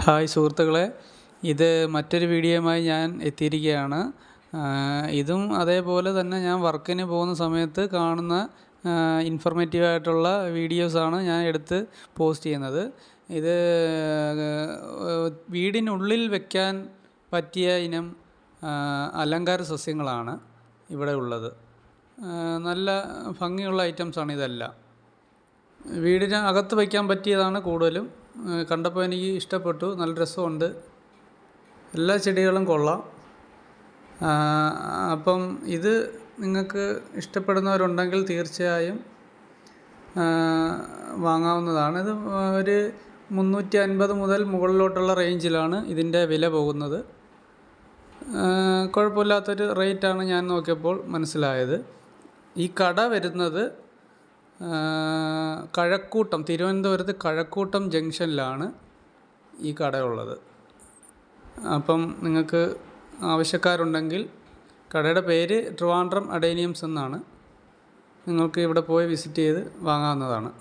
Hi സുഹൃത്തുക്കളെ, ഇത് മറ്റൊരു വീഡിയോയുമായി ഞാൻ എത്തിയിരിക്കുകയാണ്. ഇതും അതേപോലെ തന്നെ ഞാൻ വർക്കിന് പോകുന്ന സമയത്ത് കാണുന്ന ഇൻഫർമേറ്റീവായിട്ടുള്ള വീഡിയോസാണ് ഞാൻ എടുത്ത് പോസ്റ്റ് ചെയ്യുന്നത്. ഇത് വീടിനുള്ളിൽ വയ്ക്കാൻ പറ്റിയ ഇനം അലങ്കാര സസ്യങ്ങളാണ് ഇവിടെ ഉള്ളത്. നല്ല ഭംഗിയുള്ള ഐറ്റംസാണ് ഇതെല്ലാം. വീടിന് അകത്ത് വയ്ക്കാൻ പറ്റിയതാണ് കൂടുതലും. കണ്ടപ്പോൾ എനിക്ക് ഇഷ്ടപ്പെട്ടു, നല്ല രസമുണ്ട്. എല്ലാ ചെടികളും കൊള്ളാം. അപ്പം ഇത് നിങ്ങൾക്ക് ഇഷ്ടപ്പെടുന്നവരുണ്ടെങ്കിൽ തീർച്ചയായും വാങ്ങാവുന്നതാണ്. ഇത് ഒരു 350 മുതൽ മുകളിലോട്ടുള്ള റേഞ്ചിലാണ് ഇതിൻ്റെ വില പോകുന്നത്. കുഴപ്പമില്ലാത്തൊരു റേറ്റാണ് ഞാൻ നോക്കിയപ്പോൾ മനസ്സിലായത്. ഈ കട വരുന്നത് കഴക്കൂട്ടം, തിരുവനന്തപുരത്ത് കഴക്കൂട്ടം ജംഗ്ഷനിലാണ് ഈ കടയുള്ളത്. അപ്പം നിങ്ങൾക്ക് ആവശ്യക്കാരുണ്ടെങ്കിൽ, കടയുടെ പേര് ട്രിവാൻഡ്രം അഡേനിയംസ് എന്നാണ്, നിങ്ങൾക്ക് ഇവിടെ പോയി വിസിറ്റ് ചെയ്ത് വാങ്ങാവുന്നതാണ്.